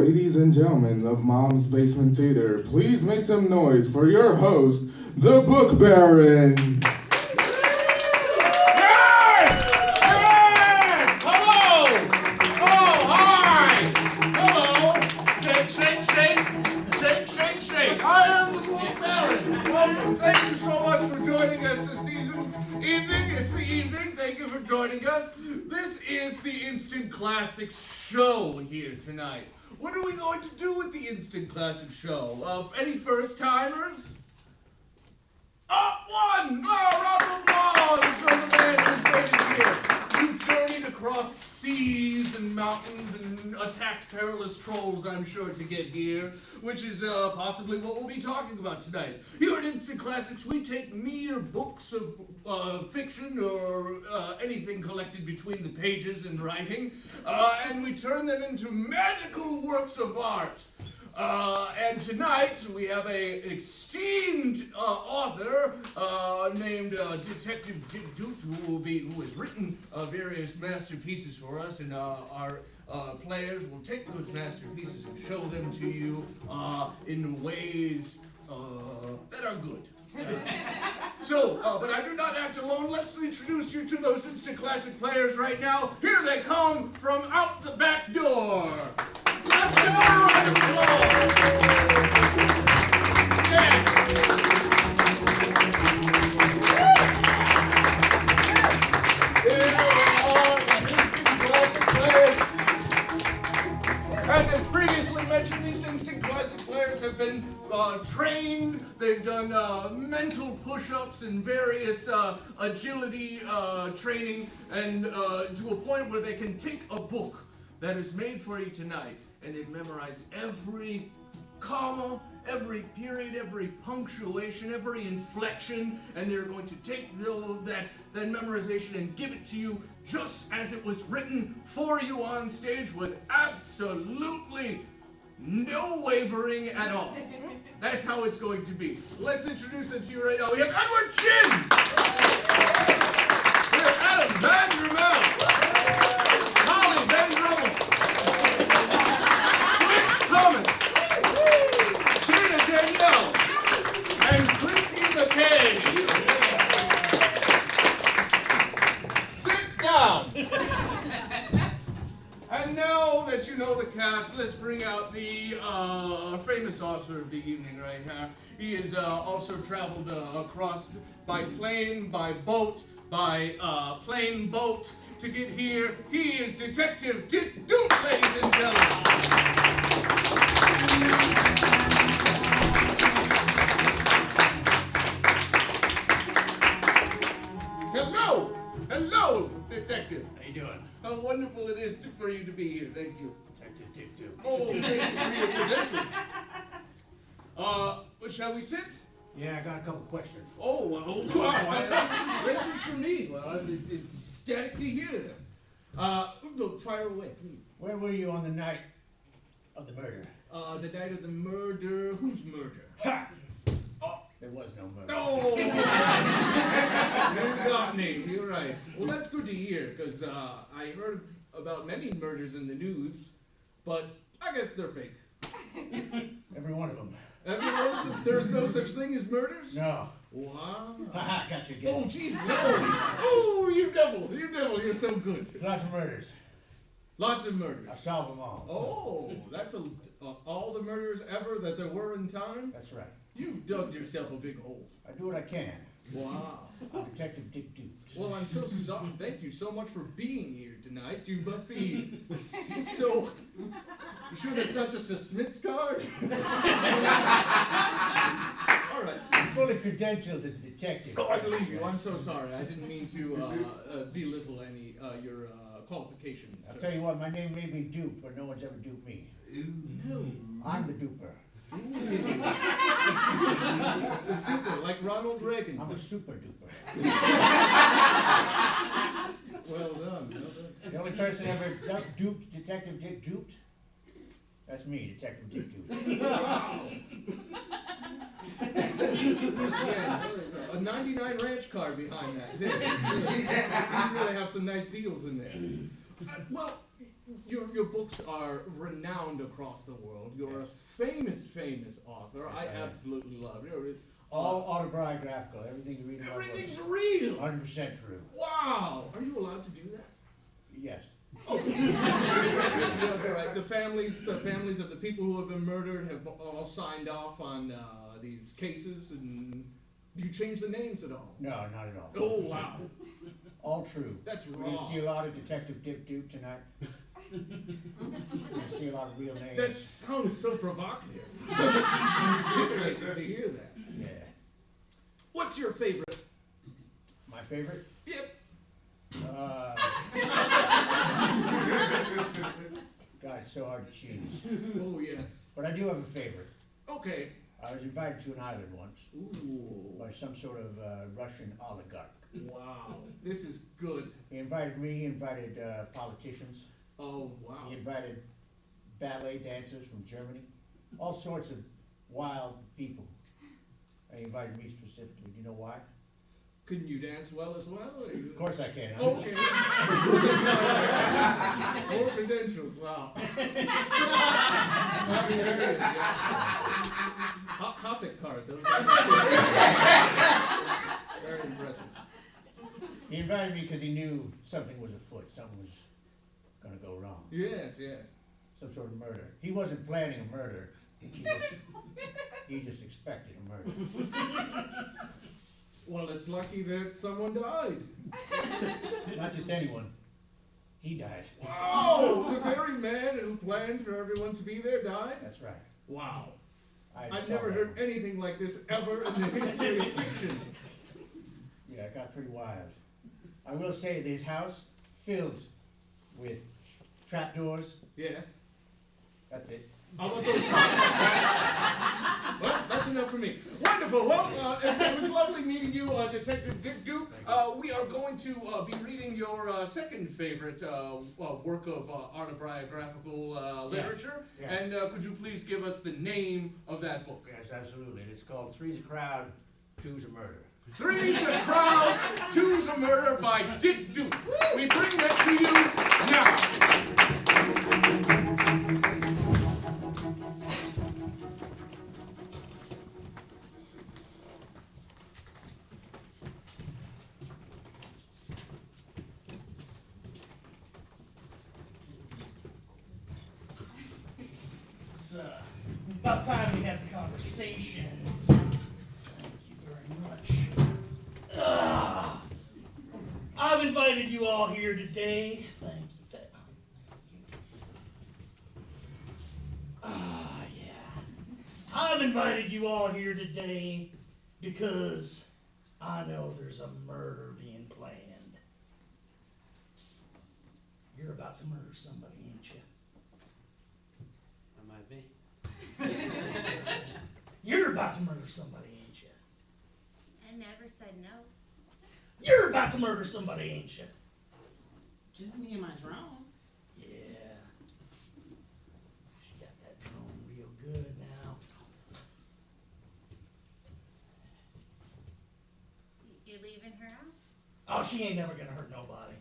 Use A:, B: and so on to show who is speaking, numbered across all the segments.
A: Ladies and gentlemen of Mom's Basement Theater, please make some noise for your host, the Book Baron.
B: Thank you so much for joining us this evening. It's the evening. Thank you for joining us. This is the Instant Classics show here tonight. What are we going to do with the Instant Classics show? Any first timers? One! Round of applause for the man who's waiting here. You've journeyed across seas and mountains and attacked perilous trolls, I'm sure, to get here, which is possibly what we'll be talking about tonight. Here at Instant Classics, we take mere books of fiction or anything collected between the pages in writing, and we turn them into magical works of art. And tonight we have an esteemed author named Detective Dick Doot, who has written various masterpieces for us, and our players will take those masterpieces and show them to you in ways that are good. But I do not act alone. Let's introduce you to those Instant Classic players right now. Here they come from out the back door. Let's give them a round of applause. Yes. Here are the Instant Classic players. And as previously mentioned, these Instant Classic players have been trained. They've done mental push-ups and various agility training, and to a point where they can take a book that is made for you tonight, and they've memorized every comma, every period, every punctuation, every inflection, and they're going to take that memorization and give it to you just as it was written for you on stage, with absolutely no wavering at all. That's how it's going to be. Let's introduce them to you right now. We have Edward Chin! We have Adam Van Drummel! Holly Van Drummel! Clint Thomas! Gina Danielle! And Christy McKay! Sit down! And now that you know the cast, let's bring out the famous author of the evening right here. He has also traveled across by plane, by boat, by plane boat to get here. He is Detective Dick Doot, ladies and gentlemen. Hello, Detective.
C: How you doing?
B: How wonderful it is for you to be here. Thank you.
C: Detective Dick Doot.
B: Oh, thank you for your credentials. Shall we sit?
C: Yeah, I got a couple questions.
B: Oh, wow. Questions for me. Well, it's ecstatic to hear them. Look, fire away, please.
C: Where were you on the night of the murder?
B: The night of the murder. Whose murder?
C: Ha! Oh, there was no murder.
B: Oh! You got me. You're right. Well, that's good to hear, because I heard about many murders in the news, but I guess they're fake.
C: Every one of them.
B: There's no such thing as murders?
C: No.
B: Wow.
C: Haha, got you again.
B: Oh, jeez, no. Oh, you devil. You're so good.
C: Lots of murders.
B: Lots of murders.
C: I solve them all.
B: Oh, that's all the murders ever that there were in time?
C: That's right.
B: You've dug yourself a big hole.
C: I do what I can.
B: Wow.
C: I'm Detective Dick Doot.
B: Well, I'm so sorry. Thank you so much for being here tonight. You must be so... You sure that's not just a Smith's card? All right.
C: I'm fully credentialed as a detective.
B: Oh, I believe you. I'm so sorry. I didn't mean to belittle any your qualifications.
C: I'll tell you what, my name may be Dupe, but no one's ever duped me.
B: No.
C: I'm the duper.
B: The duper, like Ronald Reagan.
C: I'm a super duper.
B: Well done.
C: The only person ever duped Detective Dick Doot? That's me, Detective Dick Doot.
B: Yeah, a 99 ranch car behind that, too. You really have some nice deals in there. Well, Your books are renowned across the world. You're a famous author. I absolutely love it.
C: All autobiographical. Everything you read about.
B: Everything's real.
C: 100% true.
B: Wow. Are you allowed to do that?
C: Yes.
B: Oh. Yeah, right. The families of the people who have been murdered have all signed off on these cases, and do you change the names at all?
C: No, not at all.
B: Oh, wow.
C: All true.
B: That's
C: We're going to
B: wrong.
C: see a lot of Detective Dick Duke tonight. We're going to see a lot of real names.
B: That sounds so provocative. I'm invigorated to hear that.
C: Yeah.
B: What's your favorite?
C: My favorite?
B: Yep.
C: God, it's so hard to choose.
B: Oh, yes.
C: But I do have a favorite.
B: Okay.
C: I was invited to an island once
B: Ooh.
C: by some sort of Russian oligarch.
B: Wow. This is good.
C: He invited me, he invited politicians,
B: Oh, wow.
C: he invited ballet dancers from Germany, all sorts of wild people. And he invited me specifically. Do you know why?
B: Couldn't you dance well as well?
C: Of course I can.
B: Okay. More credentials, wow. Hot topic card, those are very impressive.
C: He invited me because he knew something was afoot, something was going to go wrong.
B: Yes, yes.
C: Some sort of murder. He wasn't planning a murder. He just expected a murder.
B: Well, it's lucky that someone died.
C: Not just anyone. He died.
B: Wow! The very man who planned for everyone to be there died?
C: That's right.
B: Wow.
C: I
B: I've
C: saw
B: never
C: that
B: heard
C: one.
B: anything like this ever in the history of fiction.
C: Yeah, it got pretty wild. I will say this house filled with trapdoors.
B: Yeah.
C: That's it.
B: How about those? Well, that's enough for me. Wonderful. Well, it was lovely meeting you, Detective Dick Duke. We are going to be reading your second favorite work of autobiographical literature.
C: Yeah.
B: And could you please give us the name of that book?
C: Yes, absolutely. It's called Three's a Crowd, Two's a Murder.
B: Three's a Crowd, Two's a Murder by Dick Duke. We bring that to you now.
D: It's about time we had the conversation. Thank you very much. I've invited you all here today. Thank you. Yeah. I've invited you all here today because I know there's a murder being planned. You're about to murder somebody, ain't you?
E: I might be.
D: You're about to murder somebody, ain't you?
F: I never said no.
D: You're about to murder somebody, ain't you?
E: Just me and my drone.
D: Yeah. She got that drone real good now.
F: You're leaving her out?
D: Oh, she ain't never gonna hurt nobody.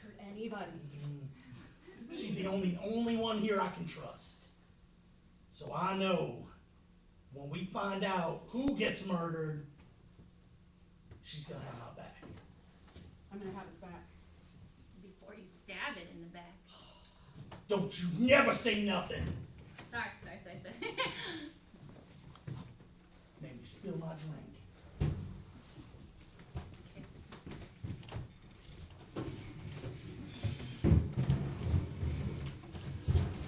G: Hurt anybody.
D: She's the only one here I can trust. So I know when we find out who gets murdered, she's gonna have my back.
G: I'm gonna have his back.
F: Before you stab it in the back.
D: Don't you never say nothing.
F: Sorry.
D: Made me spill my drink.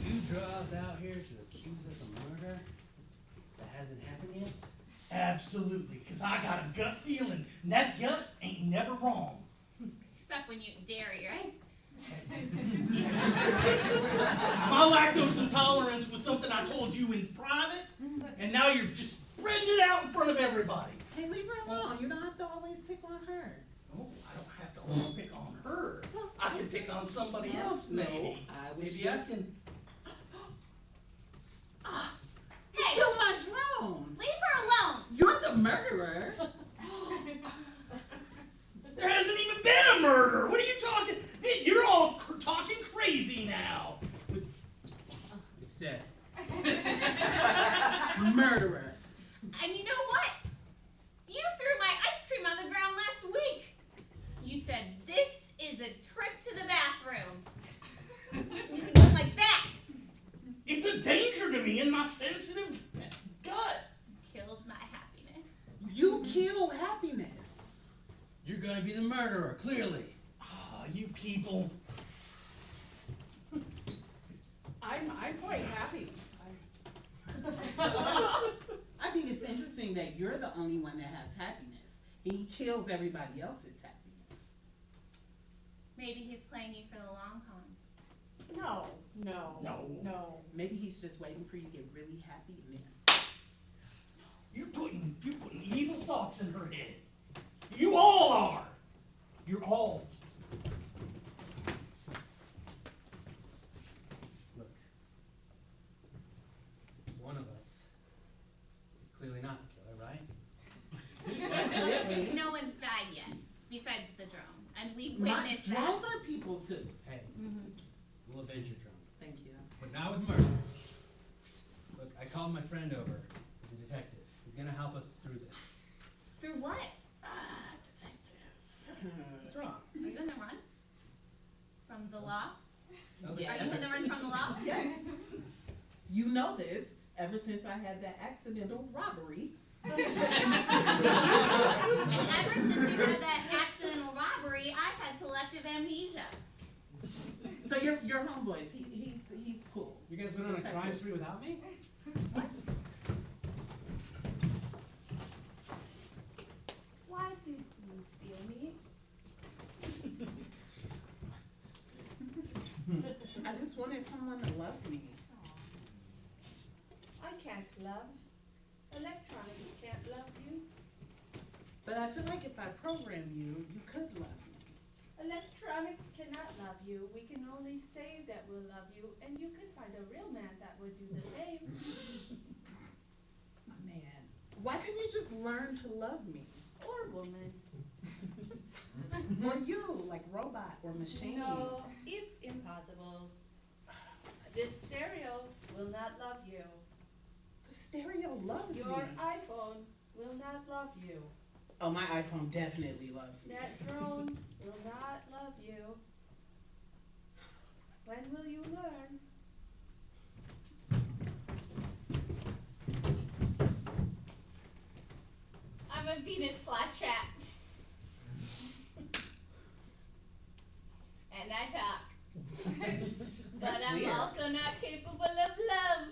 E: You draws out here to accuse us of murder that hasn't happened yet?
D: Absolutely, because I got a gut feeling, and that gut ain't never wrong.
F: Except when you eat dairy, right?
D: My lactose intolerance was something I told you in private, and now you're just spreading it out in front of everybody.
H: Hey, leave her alone. You don't have to always pick on her.
D: Oh, I don't have to always pick on her. I can pick on somebody else, maybe.
E: I was
D: Maybe I
E: just...
D: can.
H: You killed my drone.
F: Leave her alone!
H: You're the murderer.
D: There hasn't even been a murder. What are you talking? You're all talking crazy now.
F: trip to the bathroom. You can go like that.
D: It's a danger to me and my sensitive gut.
F: Killed my happiness.
H: You kill happiness.
E: You're gonna be the murderer, clearly.
D: Ah, you people.
G: I'm quite happy.
H: I think it's interesting that you're the only one that has happiness. He kills everybody else's happiness.
F: Maybe he's playing you for the long con.
G: No.
H: Maybe he's just waiting for you to get really happy and then.
D: You're putting evil thoughts in her head. You all are. You're all.
E: Look. One of us is clearly not the killer, right?
H: Clearly.
F: No one's died yet, besides the drone. And we
H: My
F: witnessed
H: drones
F: that.
H: are people too.
E: Hey, we'll avenge your drone.
H: Thank you.
E: But not with murder. Look, I called my friend over. He's a detective. He's gonna help us through this.
F: Through what?
H: Detective.
E: What's wrong?
F: Are you gonna run? From the law?
H: Yes.
F: Are you gonna run from the law?
H: Yes. You know this ever since I had that accidental robbery.
F: And ever since you had that accidental robbery, I've had selective amnesia.
H: So your homeboys, he's cool.
E: You guys went on a crime spree without me?
G: Why did you steal me?
H: I just wanted someone to love me.
G: I can't love. Electronics can't love you.
H: But I feel like if I program you, you could love me.
G: Electronics cannot love you. We can only say that we'll love you, and you can find a real man that would do the same.
H: Man, why can't you just learn to love me?
G: Or woman.
H: Or you, like robot or machine.
G: No, it's impossible. This stereo will not love you.
H: The stereo loves
G: Your
H: me.
G: iPhone will not love you.
H: Oh, my iPhone definitely loves me.
G: That drone will not love you. When will you learn?
F: I'm a Venus flytrap. And I talk. But
H: That's
F: I'm
H: weird.
F: also not capable of love.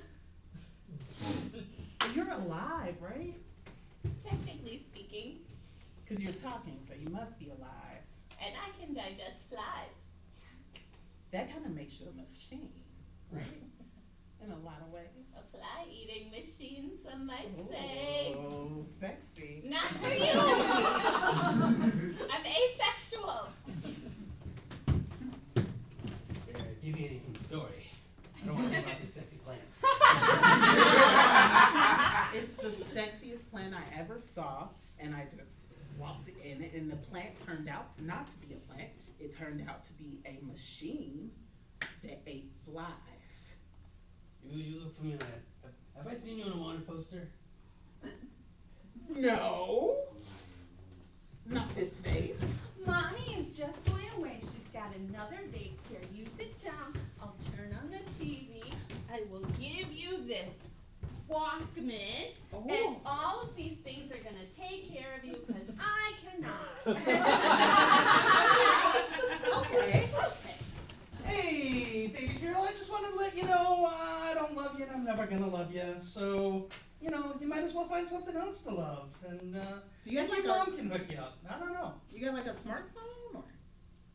H: You're alive, right?
F: Technically speaking.
H: Because you're talking, so you must be alive.
F: And I can digest flies.
H: That kind of makes you a machine, right? In a lot of ways.
F: A fly-eating machine, some might say.
H: Oh, sexy.
F: Not for you! I'm asexual.
E: Deviating from the story. I don't want to hear about these sexy plants.
H: It's the sexiest plant I ever saw, and I just walked in it, and the plant turned out not to be a plant. It turned out to be a machine that ate flies.
E: You look familiar. Have I seen you on a wanted poster?
H: No, not this face.
G: Mommy is just going away. She's got another date here. You sit down. I'll turn on the TV. I will give you this Walkman.
H: Oh.
G: And all of these things are going to take care of you because I cannot.
H: Okay.
D: Hey, baby girl, I just wanted to let you know I don't love you and I'm never gonna love you. So, you might as well find something else to love. And
H: Do you have
D: maybe
H: like
D: mom can hook you up. I don't know.
H: You got like a smartphone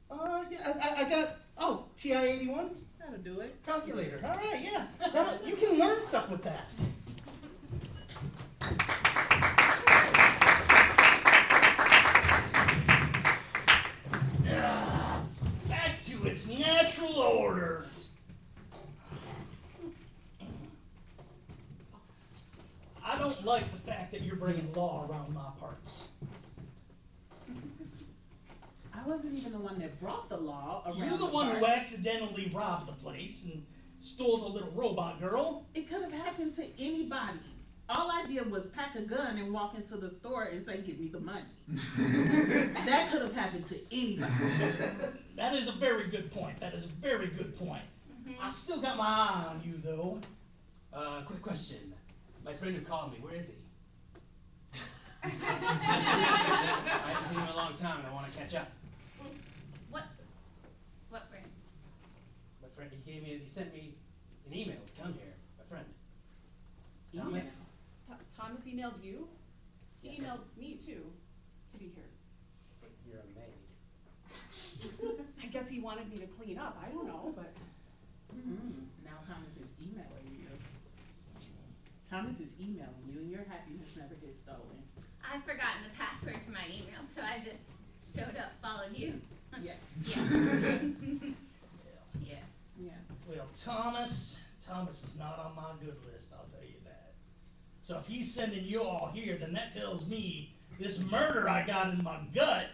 H: or?
D: Yeah, I got, TI-81
H: That'll do it.
D: calculator. All right, yeah. You can learn stuff with that. Back to its natural order. I don't like the fact that you're bringing law around my parts.
H: I wasn't even the one that brought the law around.
D: You're the one who accidentally robbed the place and stole the little robot girl.
H: It could have happened to anybody. All I did was pack a gun and walk into the store and say, "Give me the money." That could have happened to anybody.
D: That is a very good point. That is a very good point. I still got my eye on you, though.
E: Quick question. My friend who called me, where is he? I haven't seen him in a long time and I want to catch up.
F: What friend?
E: My friend, he sent me an email to come here. My friend.
H: Email?
E: Thomas.
I: Thomas emailed you? He
E: Yes,
I: emailed me too, to be here.
E: You're a maid.
I: I guess he wanted me to clean up, I don't know, but.
H: Now Thomas is emailing you. Thomas is emailing you, and your happiness never gets stolen.
F: I've forgotten the password to my email, so I just showed up, followed you.
H: Yeah.
F: Yeah.
H: Yeah.
D: Well, Thomas is not on my good list, I'll tell you that. So if he's sending you all here, then that tells me this murder I got in my gut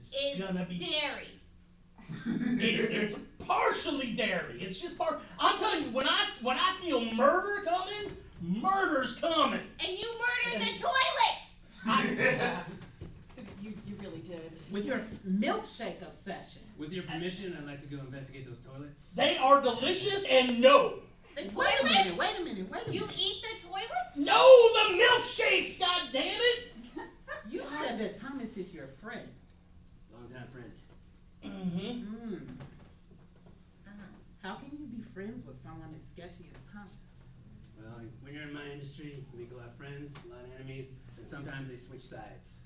D: is gonna be
F: dairy.
D: it's partially dairy. It's just I'm telling you, when I feel murder coming, murder's coming.
F: And you murdered the toilets!
I: You really did.
H: With your milkshake obsession.
E: With your permission, I'd like to go investigate those toilets.
D: They are delicious, and no.
F: The
H: Wait
F: toilets?
H: a minute.
F: You eat the toilets?
D: No, the milkshakes, god damn it!
H: You said that Thomas is your friend.
E: Longtime friend.
D: Mm-hmm.
H: How can you be friends with someone as sketchy as Thomas?
E: Well, when you're in my industry, you make a lot of friends, a lot of enemies, and sometimes they switch sides.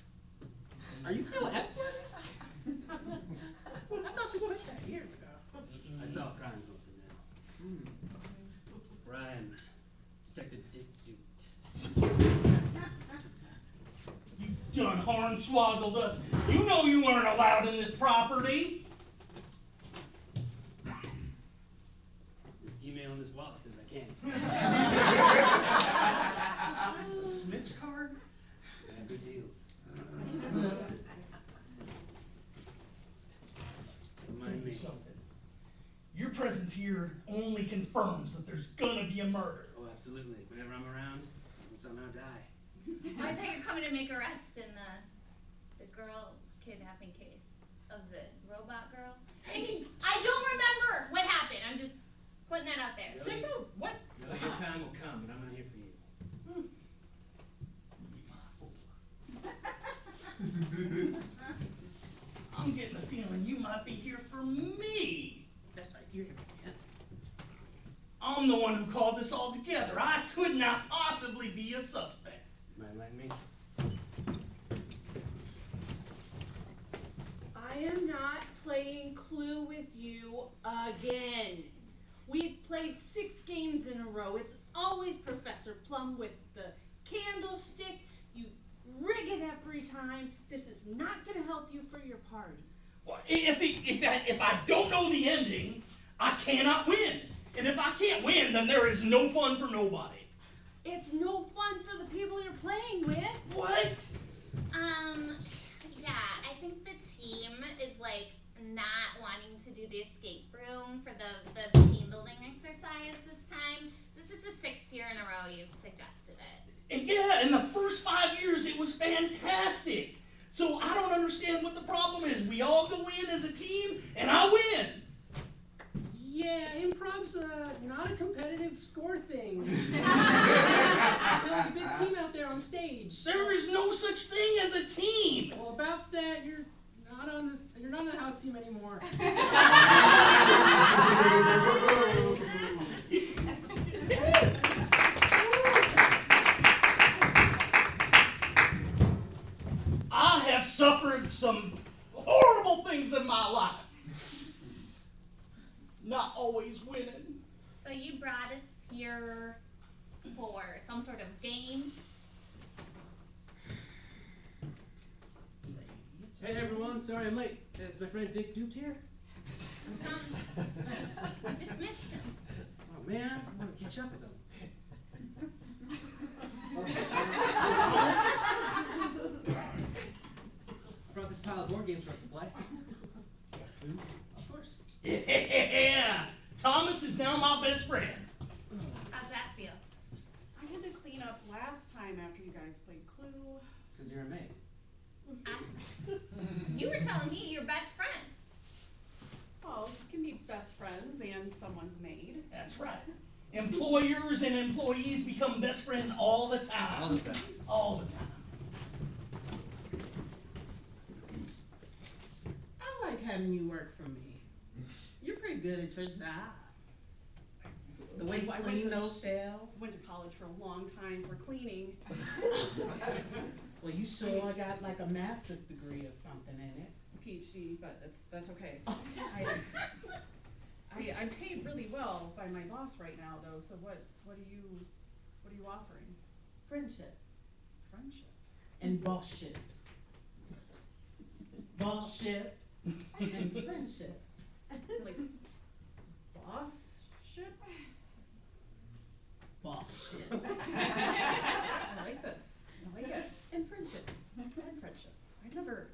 H: Are you still Esplanade? I thought you quit that years ago.
E: I solve crimes mostly now. Brian, Detective Dick Doot.
D: You done hornswoggled us. You know you weren't allowed in this property.
E: This email in this wallet says I can't.
D: A Smith's card?
E: I have good deals.
D: Tell
E: Remind
D: you
E: me.
D: something. Your presence here only confirms that there's gonna be a murder.
E: Oh, absolutely. Whenever I'm around, I will somehow die.
F: I thought you're coming to make arrest in the girl kidnapping case of the robot girl. I don't remember what happened. I'm just putting that out there.
E: Really?
H: What?
E: Well, your time will come, but I'm not here for you.
D: I'm getting the feeling you might be here for me.
H: That's right, you're here.
D: I'm the one who called this all together. I could not possibly be a suspect.
E: Mind letting me?
I: I am not playing Clue with you again. We've played 6 games in a row. It's always Professor Plum with the candlestick. You rig it every time. This is not going to help you for your party.
D: Well, if I don't know the ending, I cannot win. And if I can't win, then there is no fun for nobody.
I: It's no fun for the people you're playing with.
D: What?
F: Yeah, I think the team is like not wanting to do the escape room for the team building exercise this time. This is the 6th year in a row you've suggested it.
D: And yeah, in the first 5 years, it was fantastic. So I don't understand what the problem is. We all go in as a team, and I win.
J: Yeah, improv's not a competitive score thing. You're like a big team out there on stage.
D: There is no such thing as a team.
J: Well, about that, you're not on the house team anymore.
D: I have suffered some horrible things in my life. Not always winning.
F: So you brought us here for some sort of game?
E: Hey everyone, sorry I'm late. Is my friend Dick Doot here?
F: I just missed him.
E: Oh man, I want to catch up with him. I brought this pile of board games for us to play. Of course.
D: Yeah, Thomas is now my best friend.
F: How's that feel?
I: I had to clean
J: time after you guys played Clue.
E: Because you're a maid.
F: You were telling me you're best friends.
J: Well, you can be best friends and someone's maid.
D: That's right. Employers and employees become best friends all the time.
E: All the time.
D: All the time.
H: I like having you work for me. You're pretty good at your job. The way you
J: I went
H: clean
J: to-
H: those shelves.
J: Went to college for a long time for cleaning.
H: Well, you sure got like a master's degree or something in it.
J: PhD, but that's okay. I'm paid really well by my boss right now though, so what are you offering?
H: Friendship
J: Friendship.
H: and bossship. Bossship and friendship.
J: Like boss-ship?
H: Bossship
J: I like this. I like it.
H: and friendship.
J: And friendship. I've never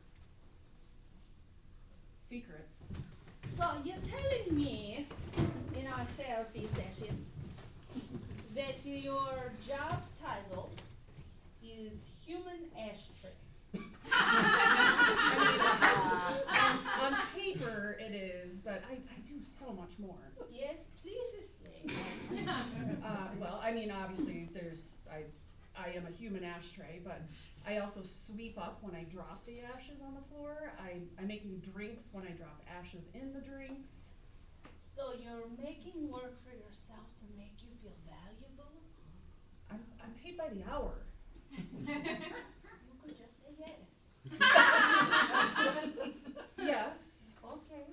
J: secrets.
G: So you're telling me in our therapy session that your job title is human ashtray.
J: On paper it is, but I do so much more.
G: Yes, please explain.
J: Well, I mean, obviously, I am a human ashtray, but I also sweep up when I drop the ashes on the floor. I make new drinks when I drop ashes in the drinks.
G: So you're making work for yourself to make you feel valuable?
J: I'm paid by the hour.
G: You could just say yes.
J: Yes.
G: Okay.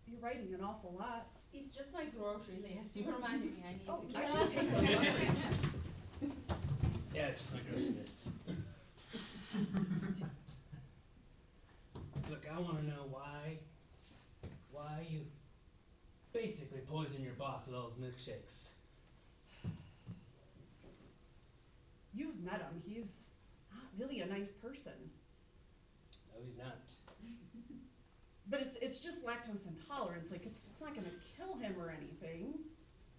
J: You're writing an awful lot.
G: It's just my grocery list. You reminded me I need
J: Oh,
G: to
J: I
G: get
J: can take those up.
E: Yeah, it's just my grocery list. Look, I want to know why you basically poison your boss with all those milkshakes.
J: You've met him. He's not really a nice person.
E: No, he's not.
J: But it's just lactose intolerance. Like it's not gonna kill him or anything.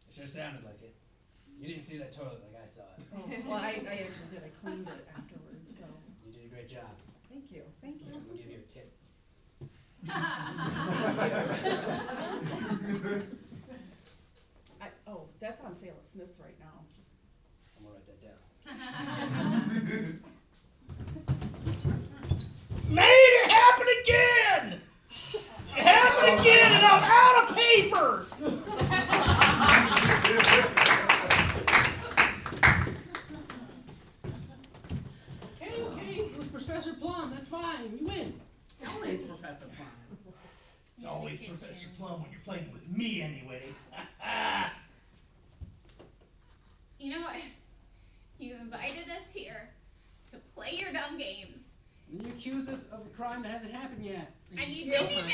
E: It sure sounded like it. You didn't see that toilet like I saw it.
J: Oh, well, I actually did. I cleaned it afterwards. So
E: You did a great job.
J: thank you. Thank you.
E: I'm gonna give you a tip.
J: That's on sale at Smith's right now. Just
E: I'm gonna write that down.
D: Made it happen again! It happened again and I'm out of paper!
J: okay.
K: It was Professor Plum. That's fine. You win.
H: Always Professor Plum.
D: It's always Professor Plum when you're playing with me anyway.
F: You know what? You invited us here to play your dumb games,
K: And you accused us of a crime that hasn't happened yet.
F: and you didn't even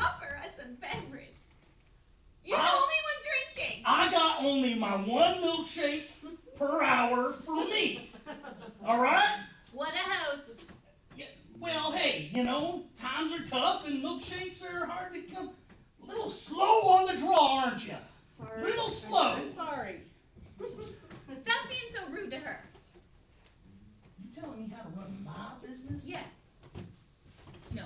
F: offer us a beverage. You're the
D: Oh.
F: only one drinking.
D: I got only my one milkshake per hour for me. Alright?
F: What a host.
D: Yeah, well, hey, you know, times are tough and milkshakes are hard to come. A little slow on the draw, aren't you?
J: sorry.
D: Little slow.
J: I'm sorry.
F: Stop being so rude to her.
D: You telling me how to run my business?
F: Yes. No.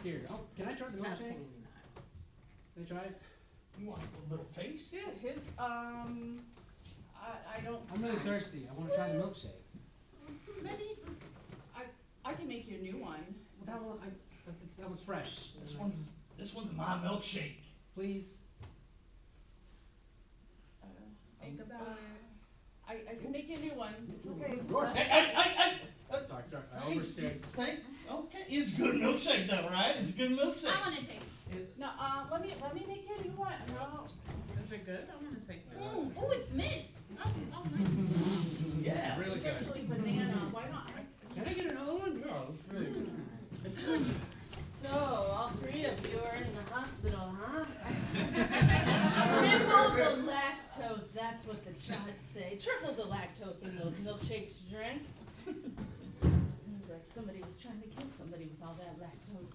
K: Here, can I try the milkshake?
H: Absolutely not.
K: Can I try it?
D: You want a little taste?
J: Yeah, his I don't.
K: I'm really thirsty. I want to try the milkshake.
H: Maybe.
J: I can make you a new one.
K: Well, that was fresh.
D: This one's my milkshake.
K: Please.
H: Think about it.
J: I can make you a new one. It's okay.
D: Hey,
K: Sorry, I overstayed.
D: okay, it's good milkshake though, right? It's good milkshake.
F: I want to taste.
J: No, let me make you a new one. No.
H: Is it good? I want to taste it.
F: Oh, it's mint. Oh, nice.
D: Yeah.
K: Really
J: It's
K: good.
J: actually banana. Why not?
K: Can I get another one? Yeah, it's really good.
H: It's good.
G: So, all three of you are in the hospital, huh? Triple the lactose, that's what the charts say. Triple the lactose in those milkshakes you drank. Seems like somebody was trying to kill somebody with all that lactose.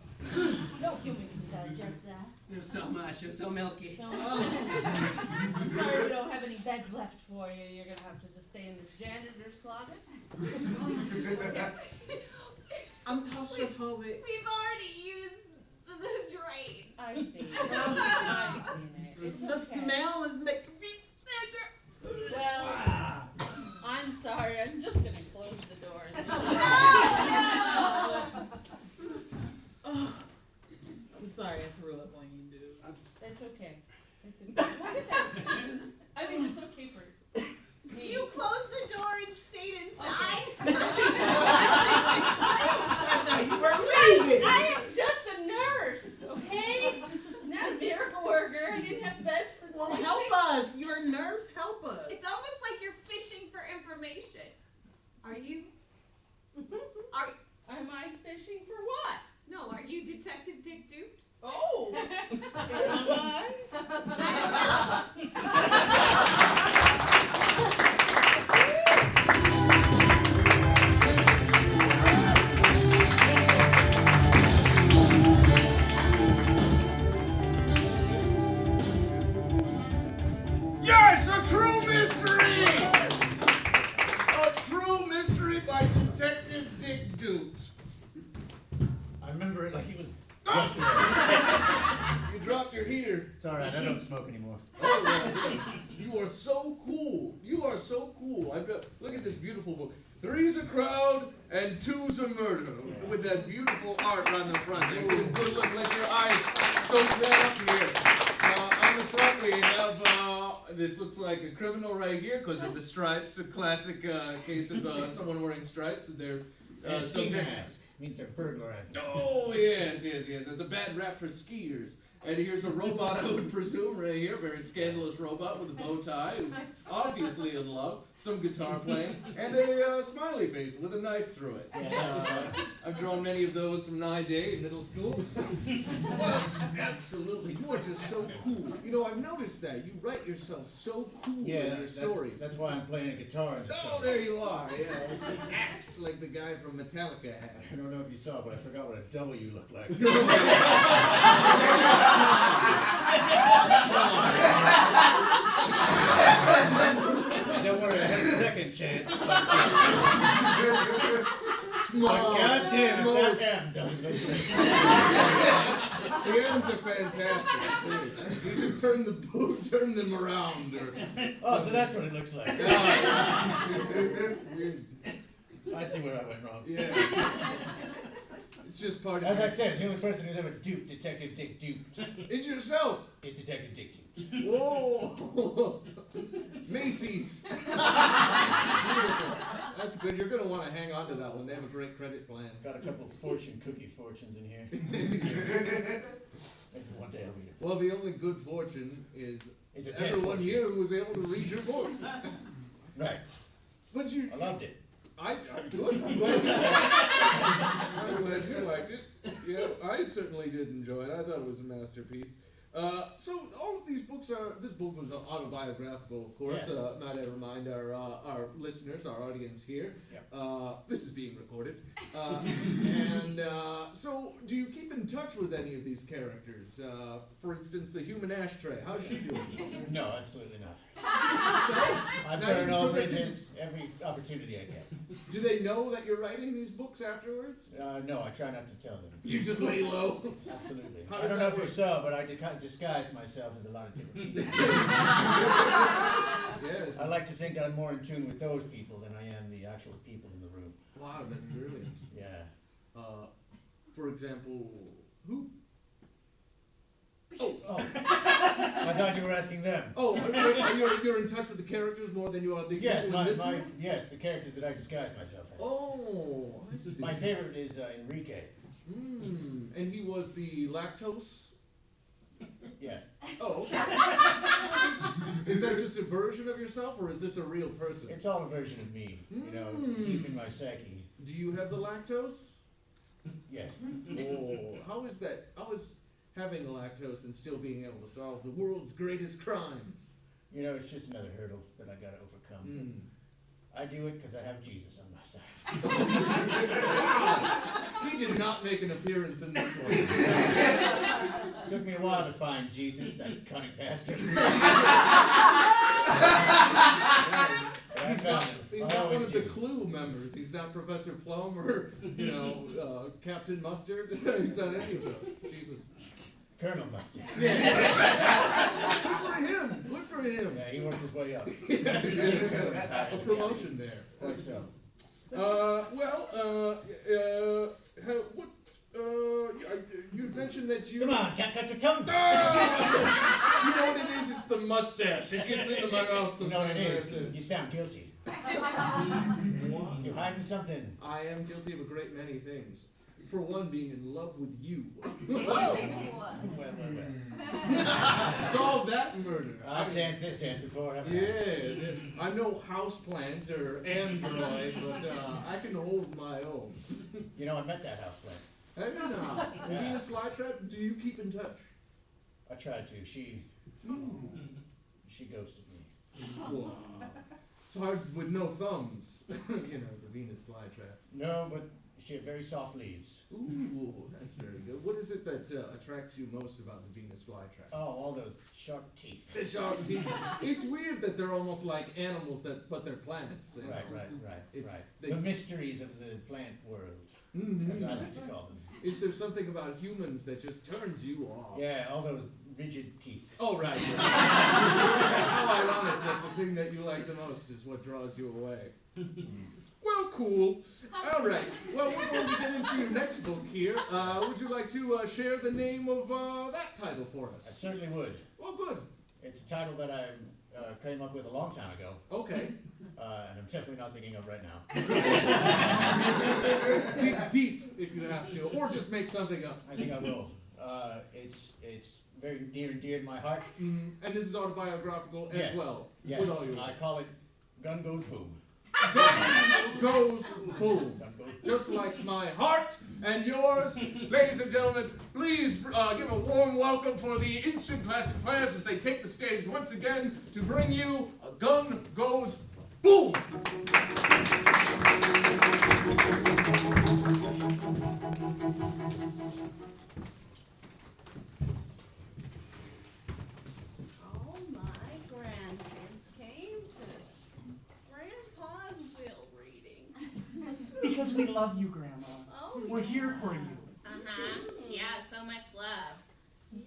G: No human can digest that.
E: There's so much. You're so milky.
G: So, I'm sorry we don't have any beds left for you. You're gonna have to just stay in this janitor's closet.
H: I'm claustrophobic.
F: We've already used the drain.
G: I've seen it. I've seen it. It's
H: The
G: okay.
H: smell is making me sick.
G: Well, I'm sorry. I'm just gonna close the door.
H: Oh, I'm sorry I threw up on you, dude.
G: It's okay. It's okay. Look at that scene. I mean, it's okay for me.
F: You closed the door and stayed inside.
H: You were leaving.
G: I am just a nurse, okay? Not a miracle worker. I didn't have beds for
H: Well,
G: three
H: help
G: weeks.
H: us. You're a nurse. Help us.
F: It's almost like you're fishing for information. Are you? Are
G: Am I fishing for what?
F: no? Are you Detective Dick Duped?
G: Oh, am I?
B: Yes, a true mystery! A true mystery by Detective Dick Dupes.
C: I remember it like it was
B: Ah!
C: yesterday.
B: You dropped your heater.
C: It's alright, I don't smoke anymore.
B: Oh, well, you are so cool. You are so cool. Look at this beautiful book. 3's a crowd and 2's a murder. With that beautiful art on the front. Give it a good look. Let your eyes soak that up here. On the front we have, this looks like a criminal right here because of the stripes. A classic case of someone wearing stripes. They're
C: And a ski
B: subject.
C: mask means they're burglarizing.
B: Oh, yes. It's a bad rap for skiers. And here's a robot, I would presume, right here. Very scandalous robot with a bow tie who's obviously in love. Some guitar playing. And a smiley face with a knife through it.
C: Yeah,
B: I've drawn many of those from my day in middle school. Well, absolutely. You are just so cool. You know, I've noticed that. You write yourself so cool in your stories.
C: That's why I'm playing a guitar in this
B: Oh,
C: story.
B: there you are. Yeah, it's an axe like the guy from Metallica has.
C: I don't know if you saw, but I forgot what a W looked like. Don't worry, I had a second chance. But goddamn, if that M doesn't look
B: The M's are fantastic. You should turn them around. Or
C: Oh, so that's what it looks like. I see where I went wrong.
B: yeah. It's just part of
C: As I said, the only person who's ever duped Detective Dick duped
B: It's yourself.
C: is Detective Dick duped.
B: Whoa. Macy's. Beautiful. That's good. You're going to want to hang on to that one. They have a great credit plan.
C: Got a couple of fortune cookie fortunes in here. Maybe one day I'll read it.
B: Well, the only good fortune is
C: It's a dead
B: everyone
C: fortune.
B: here who was able to read your book.
C: Right.
B: But you,
C: I loved it.
B: I'm good. I'm glad you liked it. I'm glad you liked it. Yeah, I certainly did enjoy it. I thought it was a masterpiece. So all of these books this book was autobiographical, of course.
C: Yeah.
B: Might I remind our listeners, our audience here.
C: Yeah.
B: This is being recorded. So do you keep in touch with any of these characters? For instance, the human ashtray. How's she doing?
C: No, absolutely not.
B: No?
C: I
B: Now
C: burn
B: you
C: all
B: forget to-
C: bridges every opportunity I get.
B: Do they know that you're writing these books afterwards?
C: No, I try not to tell them.
B: You just lay low.
C: Absolutely.
B: How
C: I
B: does
C: don't know
B: that
C: if you
B: work?
C: saw, but I disguised myself as a lot of different people.
B: Yes.
C: I like to think I'm more in tune with those people than I am the actual people in the room.
B: Wow, that's brilliant.
C: Yeah.
B: For example, who?
C: Oh. I thought you were asking them.
B: Oh, you're in touch with the characters more than you are the
C: Yes,
B: people in this room?
C: yes, the characters that I disguised myself as.
B: Oh, I see.
C: My favorite is Enrique.
B: And he was the lactose?
C: Yeah.
B: Oh, okay. Is that just a version of yourself, or is this a real person?
C: It's all a version of me. You know, it's deep in my psyche.
B: Do you have the lactose?
C: Yes.
B: Oh, how is that? How is having the lactose and still being able to solve the world's greatest crimes?
C: You know, it's just another hurdle that I gotta overcome. I do it because I have Jesus on my side.
B: not make an appearance in this one.
C: Took me a while to find Jesus, that cunning bastard.
B: He's not
C: I
B: one
C: always
B: of the
C: do.
B: Clue members. He's not Professor Plum or, Captain Mustard. He's not any of those. Jesus.
C: Colonel Mustard.
B: Good for him. Good for him.
C: Yeah, he worked his way up.
B: A promotion there.
C: Quite so.
B: You mentioned that you.
C: Come on, cut your tongue.
B: You know what it is? It's the mustache. It gets into my mouth
C: You know what
B: sometimes.
C: it is? You sound guilty. You're hiding something.
B: I am guilty of a great many things. For one, being in love with you.
C: Well.
B: Solve that murder.
C: I've danced this dance before, haven't I?
B: Yeah, I'm no houseplant or android, but I can hold my own.
C: You know, I met that houseplant.
B: Have you not?
C: Yeah.
B: Venus flytrap, do you keep in touch?
C: I tried to. She ghosted me.
B: Whoa. It's hard with no thumbs, the Venus flytrap.
C: No, but she had very soft leaves.
B: Ooh, that's very good. What is it that attracts you most about the Venus flytrap?
C: Oh, all those sharp teeth.
B: The sharp teeth. It's weird that they're almost like animals but they're planets. you know?
C: Right.
B: They-
C: The mysteries of the plant world,
B: Mhm.
C: as I like to call them.
B: Is there something about humans that just turns you off?
C: Yeah, all those rigid teeth.
B: Oh, right. How ironic that the thing that you like the most is what draws you away. Well, cool. All right. Well, we're going to get into your next book here. Would you like to share the name of that title for
C: I
B: us?
C: certainly would.
B: Oh, good.
C: It's a title that I came up with a long time ago,
B: Okay.
C: and I'm definitely not thinking of right now.
B: Dig deep if you have to, or just make something up.
C: I think I will. It's very near and dear to my heart.
B: And this is autobiographical
C: Yes.
B: as well.
C: Yes,
B: With all your
C: I call it Gun Goes Boom.
B: goes boom.
C: Gun Goes Boom.
B: Just like my heart and yours. Ladies and gentlemen, please give a warm welcome for the Instant Classic players as they take the stage once again to bring you A Gun Goes Boom.
I: All my grandkids came to Grandpa's will reading.
D: Because we love you, Grandma.
I: Oh,
D: We're here for you.
F: Uh-huh. Yeah, so much love.
I: Yeah.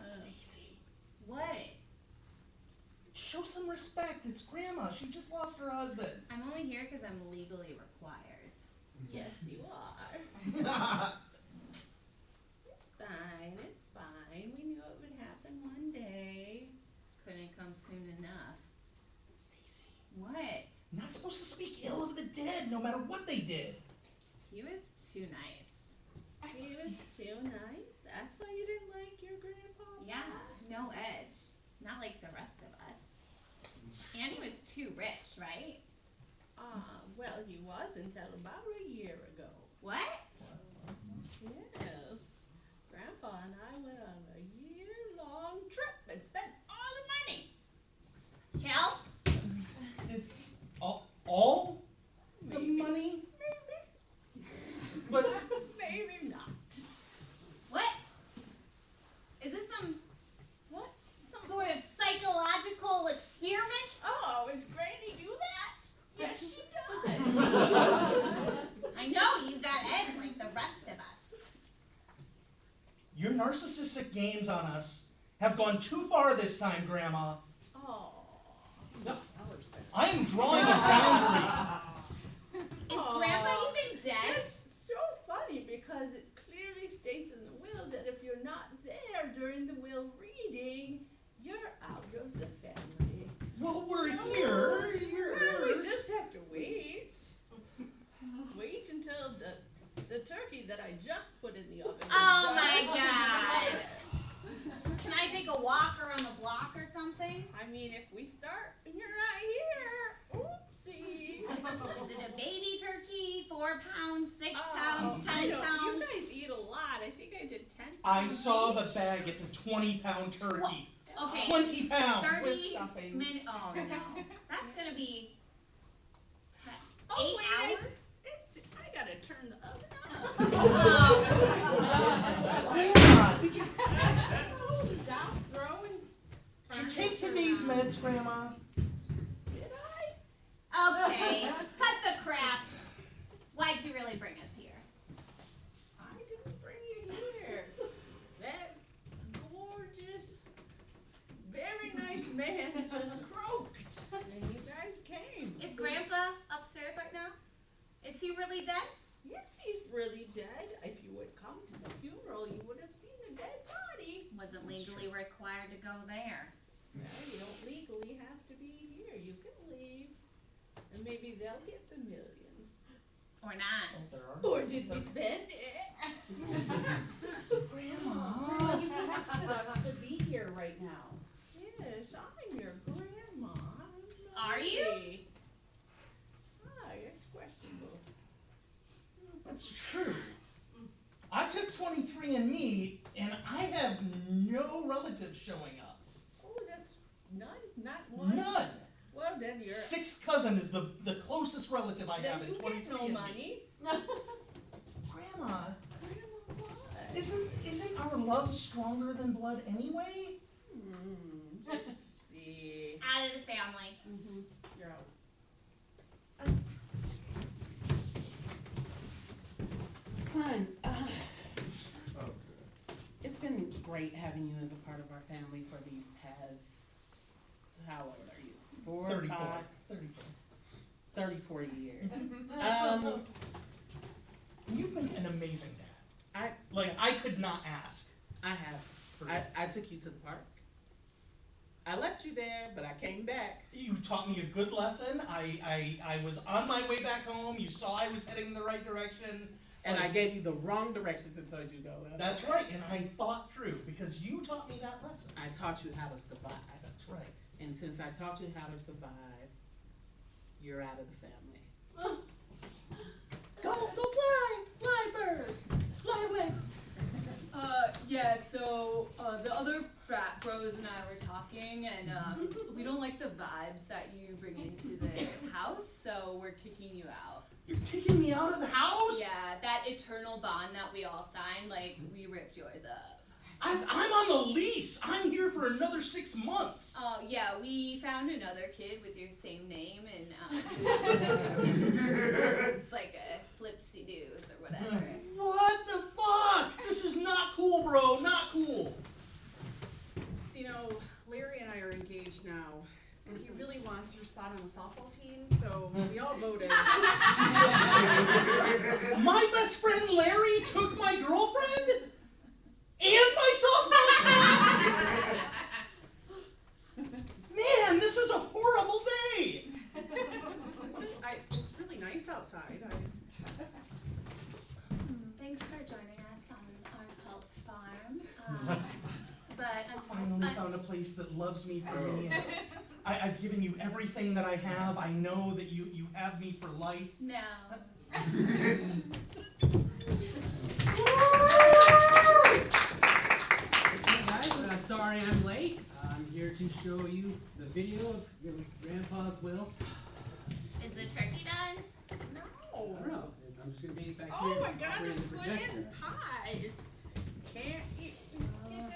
D: Stacy,
F: What?
D: show some respect. It's Grandma. She just lost her husband.
F: I'm only here because I'm legally required.
I: Yes, you are. It's fine. We knew it would happen one day.
F: Couldn't come soon enough.
D: Stacy,
F: What?
D: not supposed to speak ill of the dead, no matter what they did.
F: He was too nice.
I: He was too nice. That's why you didn't like your grandpa?
F: Yeah, no edge. Not like the rest of us. And he was too rich, right?
I: Well, he was until about a year ago.
F: What?
I: Yes. Grandpa and I went on a year-long trip and spent all the money.
F: Help?
D: All the money? But
I: Maybe not.
F: What? Is this some
I: What?
F: sort of psychological experiment?
I: Oh, is Granny do that? Yes, she does.
F: I know you've got edge like the rest of us.
D: your narcissistic games on us have gone too far this time, Grandma.
I: Oh.
D: I am drawing a boundary.
F: Is Grandpa even dead?
I: It's so funny because it clearly states in the will that if you're not there during the will reading, you're out of the family.
D: Well, we're here.
I: Well, we just have to wait. Wait until the turkey that I just put in the oven. is
F: Oh
I: done.
F: my God. Can I take a walk around the block or something?
I: I mean, if we start and you're not here, oopsie.
F: Is it a baby turkey? 4 pounds, 6
I: Oh,
F: pounds,
I: you
F: 10
I: know,
F: pounds?
I: You guys eat a lot. I think I did 10 pounds.
D: I saw
I: each.
D: the bag. It's a 20-pound turkey.
F: Okay.
D: 20 pounds.
F: 30
I: stuffing.
F: minutes. Oh no. That's gonna be 8
I: Oh, wait,
F: hours?
I: I gotta turn the oven on.
F: Oh,
D: these meds, Grandma.
J: Did I?
F: Okay, cut the crap. Why'd you really bring us here?
J: I didn't bring you here. That gorgeous, very nice man just croaked, and you guys came.
F: Is Grandpa upstairs right now? Is he really dead?
J: Yes, he's really dead. If you would come to the funeral, you would have seen a dead body.
F: Wasn't legally required to go there.
J: Well, you don't legally have to be here. You can leave, and maybe they'll get the millions.
F: Or not.
J: Or did we spend it?
D: Grandma.
J: You texted us to be here right now. Yes, I'm your grandma.
F: Are you?
J: Lovely. Ah, it's questionable.
D: That's true. I took 23andMe, and I have no relatives showing up.
J: Oh, that's none? Not one?
D: None.
J: Well, then you're...
D: Sixth cousin is the closest relative I have
J: Then
D: in
J: you
D: 23andMe.
J: get no money.
D: Grandma,
J: Grandma, what?
D: isn't our love stronger than blood anyway?
J: Let's see.
F: Out of the family.
J: Mm-hmm. You're out.
H: Son,
A: Okay.
H: it's been great having you as a part of our family for these past, how old are you? 4,
D: 34.
H: 5,
D: 34.
H: 34 years.
D: You've been an amazing dad. I could not ask.
H: I have.
D: for
H: I took you to the park. I left you there, but I came back.
D: You taught me a good lesson. I was on my way back home. You saw I was heading in the right direction.
H: And I gave you the wrong directions and told you to go.
D: That's right, and I thought through, because you taught me that lesson.
H: I taught you how to survive.
D: That's right.
H: And since I taught you how to survive, you're out of the family. Go fly! Fly, bird! Fly away!
I: Yeah, so the other frat bros and I were talking, and we don't like the vibes that you bring into the house, so we're kicking you out.
D: You're kicking me out of the house?
I: Yeah, that eternal bond that we all signed, like, we ripped yours up.
D: I'm on the lease. I'm here for another 6 months.
I: Oh, yeah, we found another kid with your same name, and it's like a flipsy-doos or whatever.
D: What the fuck? This is not cool, bro. Not cool.
J: So, you know, Larry and I are engaged now, and he really wants your spot on the softball team, so we all voted.
D: My best friend Larry took my girlfriend and my softball spot. Man, this is a horrible day.
J: It's really nice outside.
F: Thanks for joining us on our cult farm. But
D: I finally found a place that loves me for me. And I've given you everything that I have. I know that you have me for life.
F: no.
K: Hey guys, sorry I'm late. I'm here to show you the video of your grandpa's will.
F: Is the turkey done?
K: I don't know. I'm just gonna be back
J: Oh
K: here
J: my God,
K: operating the
J: they're
K: projector.
J: putting pies. Can't eat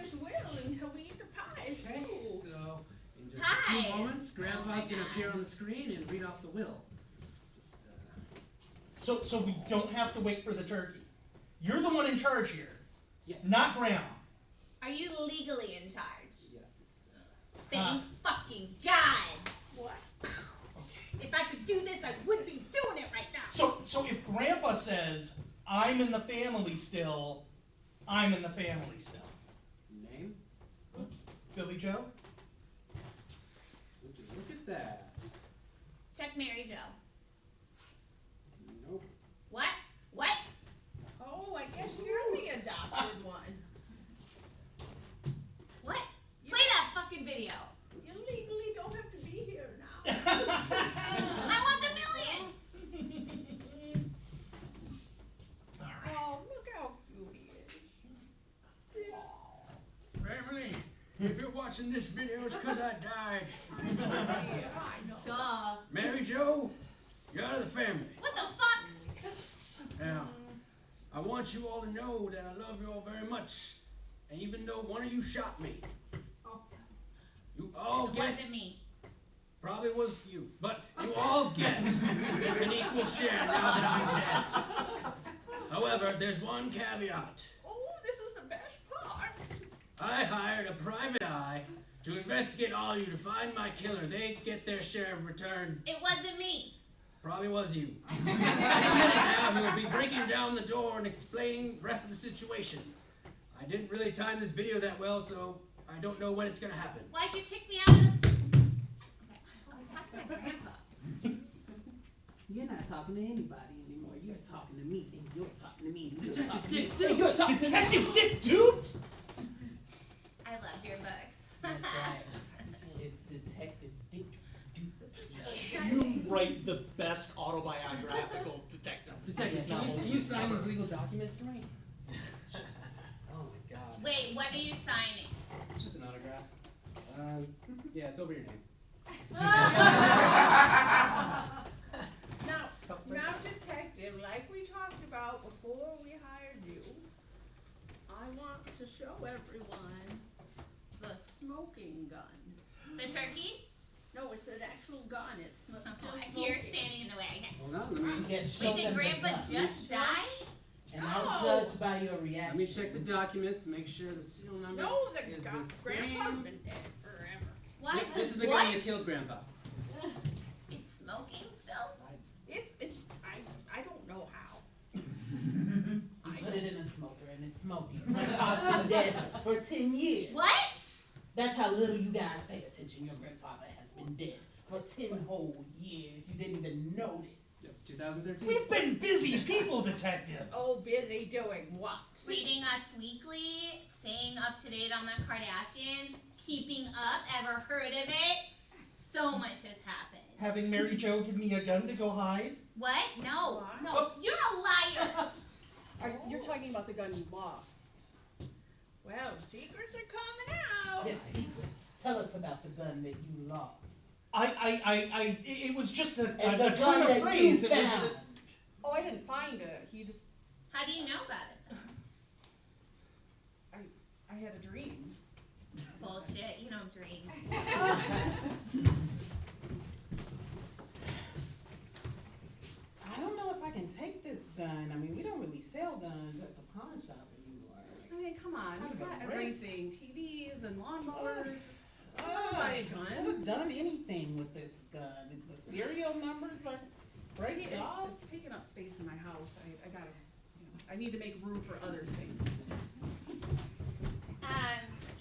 J: this will until we eat the pies
K: Okay,
J: too.
K: so in just a
F: Pies.
K: few moments,
F: Oh
K: Grandpa's
F: my
K: gonna appear
F: God.
K: on the screen and read off the will. Just,
D: So we don't have to wait for the turkey. You're the one in charge here,
K: yes.
D: not Grandma.
F: Are you legally in charge?
K: Yes.
F: Thank fucking God!
J: What?
F: If I could do this, I would be doing it right now.
D: So if Grandpa says I'm in the family still, I'm in the family still.
K: Name?
D: Billy Joe?
K: Would you look at that?
F: Check Mary Jo.
K: Nope.
F: What? What?
J: Oh, I guess you're the adopted one.
F: What? Play that fucking video.
J: You legally don't have to be here now.
F: I want the millions.
J: Oh, look how cute he is.
E: Family, if you're watching this video, it's because I died.
J: Yeah, I know.
F: Duh.
E: Mary Jo, you're out of the family.
F: What the fuck?
E: Now, I want you all to know that I love you all very much. And even though one of you shot me, You all
F: It
E: get,
F: wasn't me.
E: probably was you, but you all get an equal share now that I'm dead. However, there's one caveat.
I: Oh, this is the best part.
E: I hired a private eye to investigate all you to find my killer. They get their share of return.
F: It wasn't me.
E: Probably was you. Any minute now, he will be breaking down the door and explaining the rest of the situation. I didn't really time this video that well, so I don't know when it's gonna happen.
F: Why'd you kick me out of the... Okay, I was talking to my grandpa.
H: You're not talking to anybody anymore. You're talking to me, and you're talking to me, and you're talking to me.
D: Dick Duke! Detective Dick Duke!
F: I love your books.
H: That's right. It's Detective Dick Duke.
D: You write the best autobiographical detective.
K: Detective,
D: novels
K: can you sign
D: ever.
K: these legal documents for me? Oh my god.
F: Wait, what are you signing?
K: It's just an autograph. Yeah, it's over your name.
I: Now, detective, like we talked about before we hired you, I want to show everyone the smoking gun.
F: The turkey?
I: No, it's an actual gun. It's still
F: Oh,
I: smoking.
F: you're standing in the way.
K: Hold on, let me
H: Yes, show
F: Wait, did
H: them the
F: Grandpa
H: gun.
F: just die?
H: And I'll
I: No.
H: judge by your reaction.
K: let me check the documents, make sure the serial number
I: No, the
K: is
I: gun.
K: the
I: Grandpa's
K: same.
I: been dead forever.
F: Why?
K: Yep, this is the
F: what?
K: guy that killed Grandpa.
F: It's smoking still?
I: I don't know how.
H: You put it in a smoker and it's smoking. Grandpa's been dead for 10 years.
F: What?
H: That's how little you guys pay attention. Your grandfather has been dead for 10 whole years. You didn't even notice.
K: Yep, 2013.
D: We've been busy people, detective.
I: Oh, busy doing what?
F: Reading Us Weekly, staying up to date on the Kardashians, keeping up, ever heard of it? So much has happened.
D: Having Mary Jo give me a gun to go hide?
F: What? No,
I: What?
F: no, you're a liar.
J: You're talking about the gun you lost.
I: Well, secrets are coming out.
H: Yes, secrets. Tell us about the gun that you lost.
D: It was just a
H: And the
D: turn
H: gun
D: of
H: that
D: phrase.
H: you
D: It was
H: found.
J: Oh, I didn't find it. He just,
F: How do you know about it?
J: I had a dream.
F: Bullshit, you don't dream.
H: I don't know if I can take this gun. I mean, we don't really sell guns at the pawn shop anymore.
J: I mean, come on.
H: It's
J: You've
H: kind
J: got
H: of a risk.
J: everything. TVs and lawnmowers.
H: I
J: Buy a
H: could
J: gun.
H: have done anything with this gun. The serial numbers are sprayed off.
J: It's taking up space in my house. I gotta, I need to make room for other things.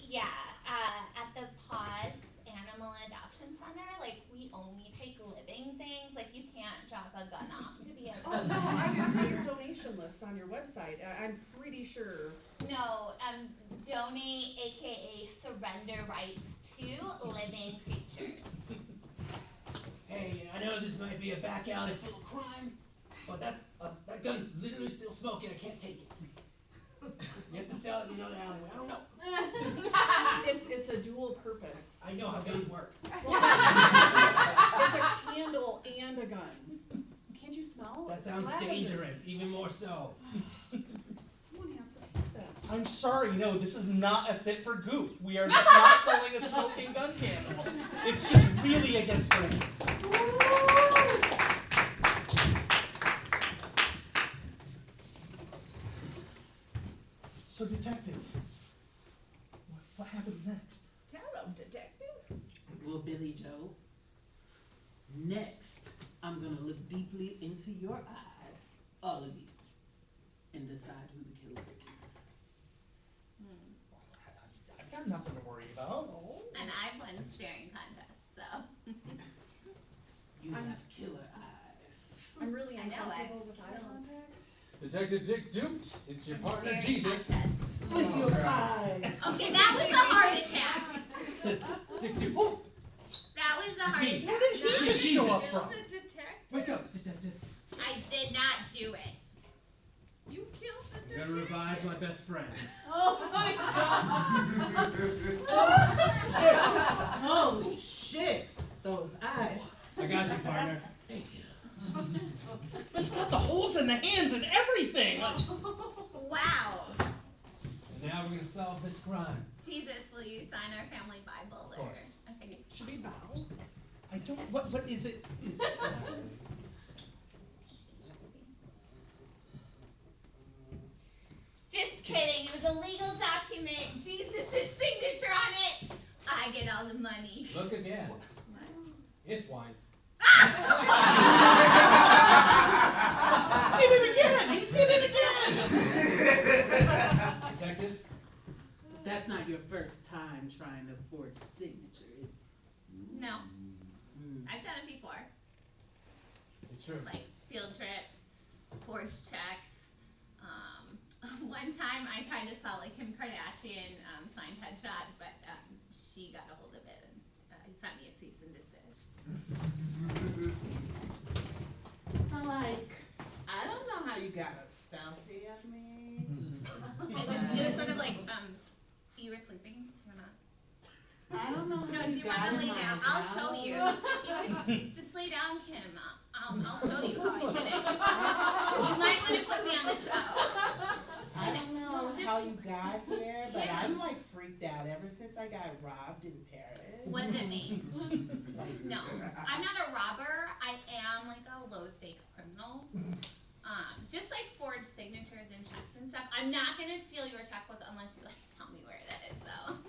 F: Yeah, at the Paws Animal Adoption Center, like, we only take living things, like, you can't drop a gun off to be a
J: Oh, no, I can see your donation list on your website. I'm pretty sure.
F: No, donate, aka surrender rights to living creatures.
E: Hey, I know this might be a back alley full of crime, but that gun's literally still smoking. I can't take it. You have to sell it in another alleyway. I don't know.
J: It's a dual purpose.
E: I know how guns work.
J: It's a candle and a gun. Can't you smell?
E: That
J: It's
E: sounds
J: lavender.
E: dangerous, even more so.
J: Someone has to take this.
D: I'm sorry, no, this is not a fit for Goop. We are just not selling a smoking gun candle. It's just really against the So, detective, what happens next?
I: Tell them, detective.
H: Well, Billy Joe, next, I'm gonna look deeply into your eyes, all of you, and decide who the killer is.
D: I've got nothing to worry about.
F: And I've won staring contests, so.
H: You have killer eyes.
J: I'm really
F: I know,
J: uncomfortable with eye contact.
A: Detective Dick Duped, it's your partner
F: Staring
A: Jesus.
F: contest.
H: With your eyes.
F: Okay, that was a heart attack.
E: Dick Duke.
F: That was a heart attack.
D: Where did he just show up from?
I: The detective.
E: Wake up, detective.
F: I did not do it.
I: You killed the
E: I'm
I: detective.
E: gonna revive my best friend.
I: Oh my God.
H: Holy shit, those eyes.
E: I got you, partner.
H: Thank you.
D: It's got the holes in the hands and everything.
F: Wow.
E: And now we're gonna solve this crime.
F: Jesus, Will you sign our family Bible?
D: Of course.
F: Okay.
D: Should we bow? I don't, what is it? Is it?
F: Just kidding. It was a legal document. Jesus' signature on it. I get all the money.
K: Look again. It's wine.
D: He did it again! He did it again!
K: Detective?
H: That's not your first time trying to forge a signature, is it?
F: No. I've done it before.
D: It's true.
F: Like field trips, forged checks. One time I tried to sell a Kim Kardashian signed headshot, but she got a hold of it and sent me a cease and desist.
H: So like, I don't know how you got a selfie of me.
F: It was sort of like you were sleeping or not?
H: I don't know
F: No,
H: how
F: do
H: you
F: you
H: got
F: want to
H: in
F: lay
H: my
F: down? I'll show you.
H: house.
F: Just lay down, Kim. I'll show you how I did it. You might want to put me on the show.
H: I don't know
F: Just-
H: how you got here, but
F: Yeah.
H: I'm like freaked out ever since I got robbed in Paris.
F: Was it me? No, I'm not a robber. I am like a low stakes criminal. Just like forged signatures and checks and stuff. I'm not gonna steal your checkbook unless you like tell me where it is, though.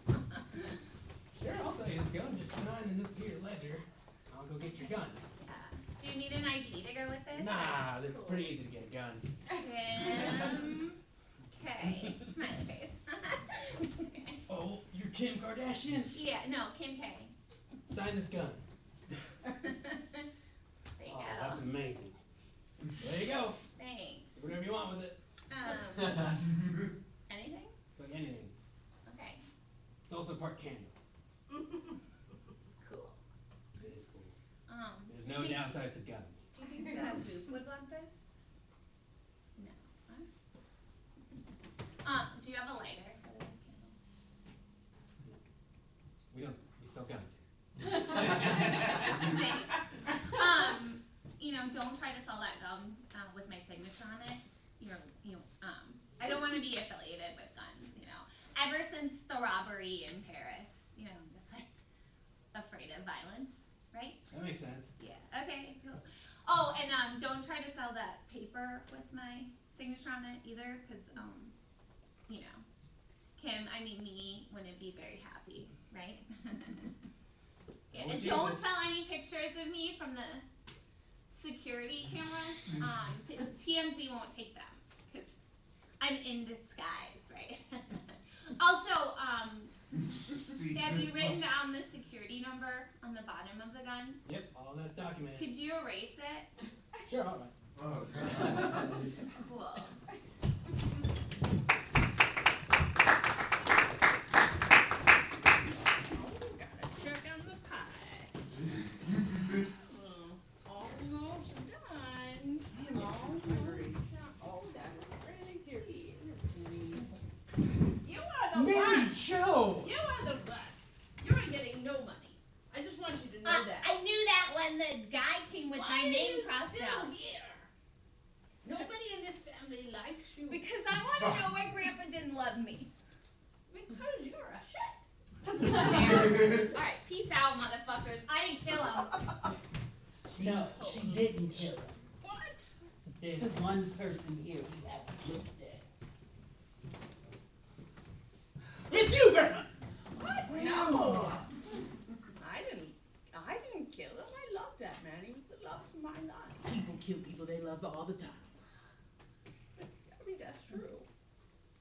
K: Sure, I'll sell you this gun. Just sign in this here ledger. I'll go get your gun.
F: Do you need an ID to go with this?
K: Nah, it's pretty easy to get a gun.
F: Okay. Smiley face.
K: Oh, you're Kim Kardashian?
F: Yeah, no, Kim K.
K: Sign this gun.
F: There you
K: Oh,
F: go.
K: that's amazing. There you go.
F: Thanks.
K: Do whatever you want with it.
F: Anything?
K: Like anything.
F: Okay.
K: It's also part candle.
F: Cool.
K: It is cool. There's
F: do you
K: no
F: think-
K: downside to guns.
F: Do you think Boop would want this? No. Huh? Do you have a lighter for the candle?
K: We sell guns here.
F: Thanks. Don't try to sell that gun with my signature on it. I don't want to be affiliated with guns. Ever since the robbery in Paris, I'm just like afraid of violence, right?
K: That makes sense.
F: Yeah. Okay. Cool. Oh, and don't try to sell that paper with my signature on it either, because Kim, me wouldn't be very happy, right? Yeah, and don't sell any pictures of me from the security cameras. TMZ won't take them because I'm in disguise, right? Also, have you written down the security number on the bottom of the gun?
K: Yep, all that's documented.
F: Could you erase it?
K: Sure, all right.
A: Oh,
F: Cool.
I: Check on the pie. Almost done. Almost done. Oh, that was really good. You are the
D: Mary
I: worst.
D: Jo!
I: You are the best. You ain't getting no money. I just want you to know that.
F: I knew that when the guy came with
I: Why
F: my
I: are
F: name
I: you
F: crossed
I: still
F: out.
I: here? Nobody in this family likes you.
F: Because I want to know why Grandpa didn't love me.
I: Because you're a shit.
F: Alright, peace out, motherfuckers. I didn't kill him.
H: No, she didn't kill him.
I: What?
H: There's one person here we haven't looked at.
D: It's you, Grandma!
I: What? No. I didn't kill him. I loved that man. He was the love of my life.
H: People kill people they love all the time.
I: That's true.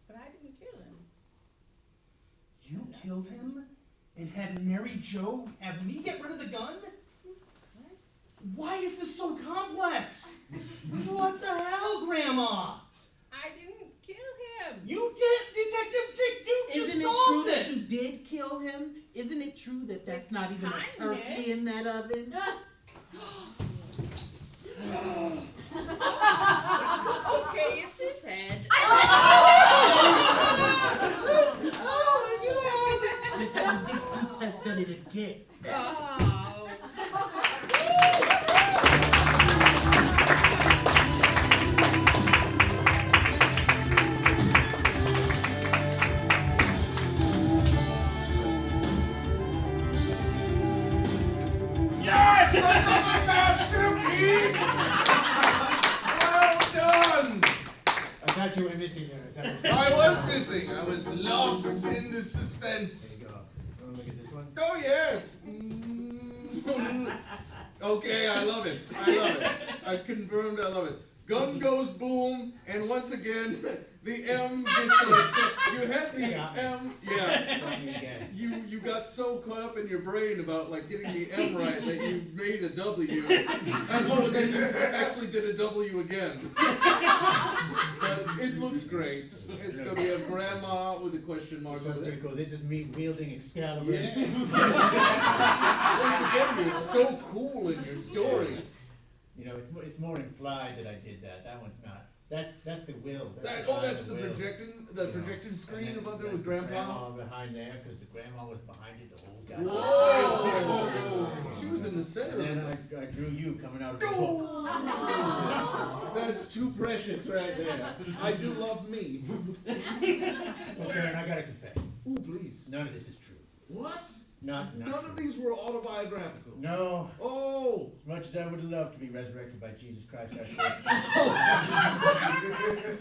I: But I didn't kill him.
D: You killed him and had Mary Jo have me get rid of the gun? Why is this so complex? What the hell, Grandma?
I: I didn't kill him.
D: You did, Detective Dick Duke just
H: Isn't it true
D: solved
H: that
D: it!
H: you did kill him? Isn't it true that that's not even a
I: Kindness.
H: turkey in that oven?
I: Okay, it's his head.
H: Detective Dick Duke has done it again.
I: Oh.
C: missing there.
B: I was missing. I was lost in the suspense.
C: There you go. Want to look at this one?
B: Oh yes. Mm. Okay, I love it. I love it. I've confirmed I love it. Gun goes boom, and once again, the M gets a, you had the M, yeah.
C: Got me again.
B: You got so caught up in your brain about like getting the M right that you made a W. And then you actually did a W again. But it looks great. It's going to be a grandma with a question mark
C: This
B: over
C: one's
B: there.
C: pretty cool. This is me wielding Excalibur.
B: Once again, you're so cool in your stories.
C: You know, it's more implied that I did that. That one's not. That's the will.
B: That's the
C: will.
B: projection screen
C: And then
B: above there
C: that's
B: with
C: the
B: grandpa.
C: behind there, because the grandma was behind it the whole goddamn
B: Whoa! She was in the center.
C: And then I drew you coming out of the book.
B: No! That's too precious right there. I do love me.
C: Well, Karen, I gotta confess.
B: Ooh, please.
C: None of this is true.
B: What?
C: Not
B: None of
C: true.
B: these were autobiographical.
C: No.
B: Oh!
C: As much as I would have loved to be resurrected by Jesus Christ, our Savior.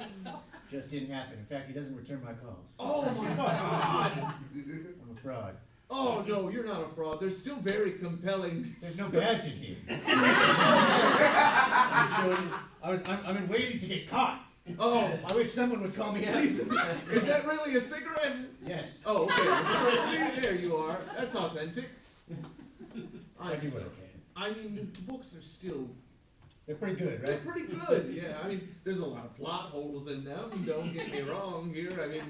C: Just didn't happen. In fact, he doesn't return my calls.
B: Oh my God!
C: I'm a fraud.
B: Oh no, you're not a fraud. They're still very compelling.
C: There's no badge in here. I'm in waiting to get caught.
B: Oh,
C: I wish someone would call me out.
B: is that really a cigarette?
C: Yes.
B: Oh, okay. See, there you are. That's authentic.
C: I do what I can.
B: I mean, the books are still.
C: They're pretty good,
B: They're
C: right?
B: pretty good, yeah. I mean, there's a lot of plot holes in them. Don't get me wrong here. I mean,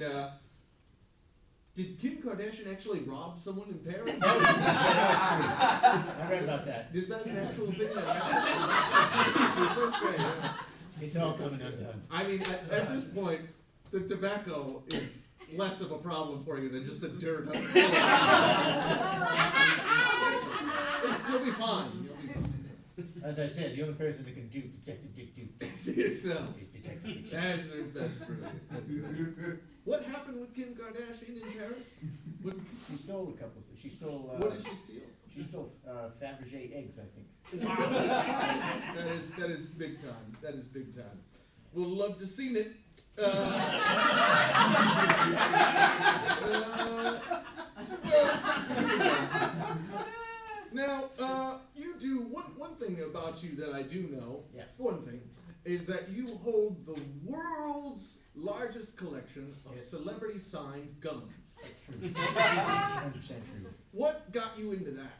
B: did Kim Kardashian actually rob someone in Paris?
C: I read about that.
B: Is that an actual thing that happened? Okay, yeah.
C: It's all coming undone.
B: I mean, at this point, the tobacco is less of a problem for you than just the dirt on the floor. You'll be fine. You'll be fine.
C: As I said, the only person that can do Detective Dick Duke
B: To yourself.
C: is Detective Dick Duke.
B: That's brilliant. What happened with Kim Kardashian in Paris? What,
C: She stole a couple of things. She stole.
B: what did she steal?
C: She stole Fabergé eggs, I think.
B: That is big time. That is big time. We'll love to see it. Now, you do one thing about you that I do know.
C: Yeah.
B: One thing is that you hold the world's largest collection of
C: Yes.
B: celebrity signed guns.
C: That's true. 100% true.
B: What got you into that?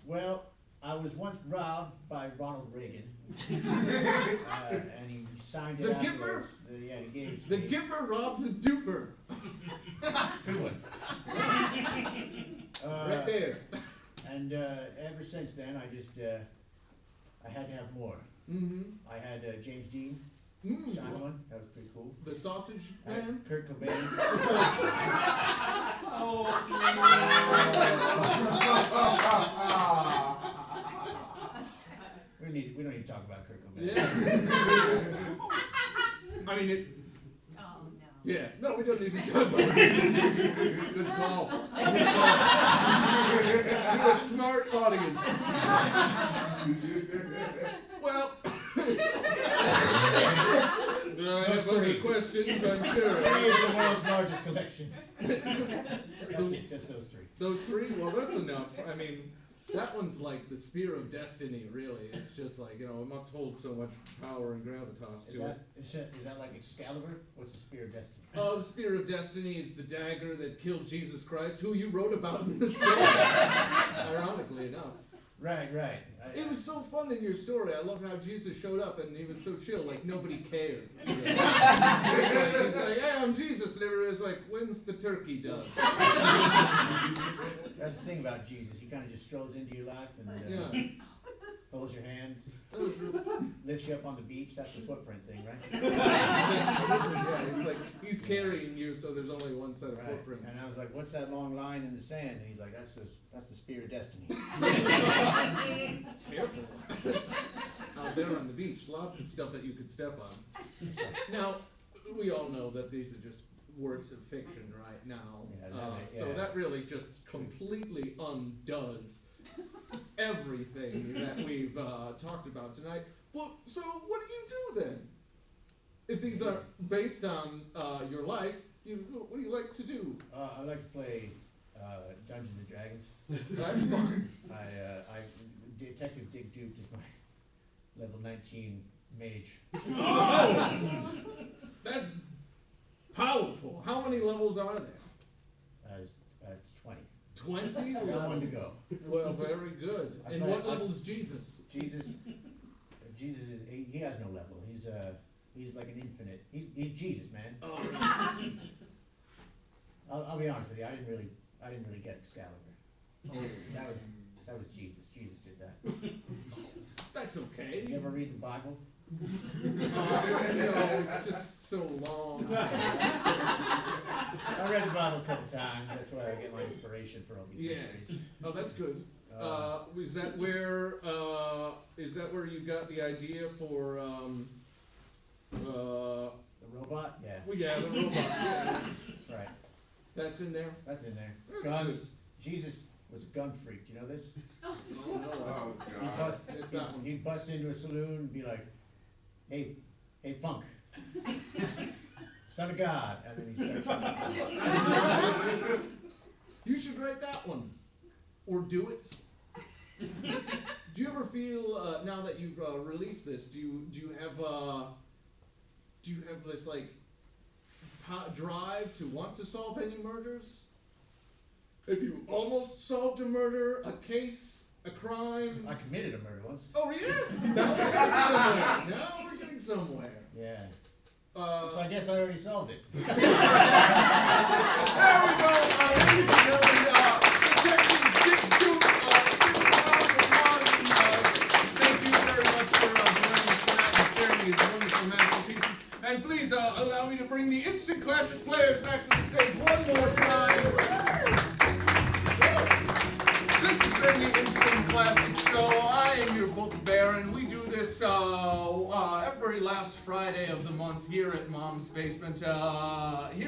C: Well, I was once robbed by Ronald Reagan. And he signed it
B: The
C: afterwards.
B: Gipper?
C: Yeah, he gave it to
B: The
C: me.
B: Gipper robbed the duper.
C: Good one.
B: Right there.
C: And ever since then, I just, I had to have more.
B: Mm-hmm.
C: I had James Dean
B: Mm.
C: sign one. That was pretty cool.
B: The sausage
C: I had
B: man?
C: Kurt Cobain. We don't need to talk about Kurt Cobain.
B: Yeah. I mean, it.
G: Oh, no.
B: Yeah. No, we don't need to talk about it. Good call. Good call. You're a smart audience. Well. I have other questions, I'm sure.
C: He is the world's largest collection. That's it, just those three.
B: Those three? Well, that's enough. I mean, that one's like the spear of destiny, really. It's just like, you know, it must hold so much power and gravitas to it.
C: Is that like Excalibur? What's the Spear of Destiny?
B: Oh, the spear of destiny is the dagger that killed Jesus Christ, who you wrote about in the story. Ironically enough.
C: Right.
B: It was so fun in your story. I love how Jesus showed up and he was so chill, like nobody cared. He's like, hey, I'm Jesus, and everybody's like, when's the turkey done?
C: That's the thing about Jesus. He kind of just strolls into your life and
B: Yeah.
C: holds your hand,
B: That was really
C: lifts you up on the beach. That's the footprint thing, right?
B: yeah, it's like he's carrying you, so there's only one set of
C: Right.
B: footprints.
C: And I was like, "What's that long line in the sand?" And he's like, "That's the Spear of Destiny."
B: Careful. Out there on the beach, lots of stuff that you could step on. Now, we all know that these are just works of fiction right now.
C: Yeah,
B: So that really just completely undoes everything that we've talked about tonight. Well, so what do you do then? if these are based on your life, what do you like to do?
C: I like to play Dungeons and Dragons.
B: That's fun.
C: Detective Dick Duke is my level 19 mage.
B: Oh! That's powerful. How many levels are there?
C: It's 20.
B: 20?
C: I got one to go.
B: Well, very good. And what level is Jesus?
C: Jesus is he has no level. He's like an infinite. He's Jesus, man.
B: Oh,
C: I'll be honest with you. I didn't really get Excalibur.
B: oh.
C: That was Jesus. Jesus did that.
B: That's okay.
C: You ever read the Bible?
B: No, it's just so long.
C: I read the Bible a couple times. That's where I get my inspiration for all these
B: Yeah.
C: mysteries.
B: Oh, that's good. Is that where you got the idea for
C: The robot? Yeah.
B: well, yeah, the robot. Yeah.
C: That's right.
B: That's in there.
C: That's in there.
B: That's
C: Guns.
B: good.
C: Jesus was a gun freak. Do you know this?
B: Oh no.
A: Oh,
C: He'd
A: God.
C: bust,
B: It's that one.
C: he'd bust into a saloon and be like, hey, Funk. Son of God. And then he'd start shooting.
B: You should write that one, or do it. Do you ever feel now that you've released this? Do you have this like drive to want to solve any murders? Have you almost solved a murder, a case, a crime?
C: I committed a murder once.
B: Oh yes! Now we're getting somewhere. Now we're getting somewhere.
C: Yeah. So I guess I already solved it.
B: There we go, ladies and gentlemen. Detective Dick Duke, thank you very much for joining us tonight and sharing these wonderful masterpieces. And please allow me to bring the instant classic players back to the stage one more time. This has been the Instant Classic Show. I am your book baron. We do this every last Friday of the month here at Mom's Basement. Here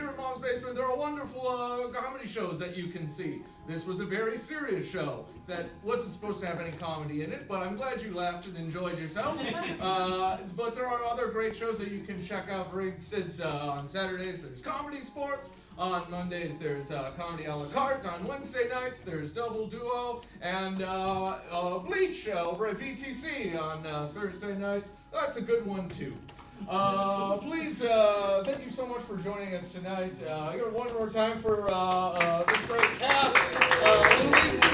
B: at Mom's Basement, there are wonderful comedy shows that you can see. This was a very serious show that wasn't supposed to have any comedy in it, but I'm glad you laughed and enjoyed yourself. But there are other great shows that you can check out. For instance, on Saturdays, there's Comedy Sports. On Mondays, there's Comedy a la carte. On Wednesday nights, there's Double Duo. And Bleach over at VTC on Thursday nights. That's a good one, too. Please, thank you so much for joining us tonight. Here one more time for this great cast. Luis in the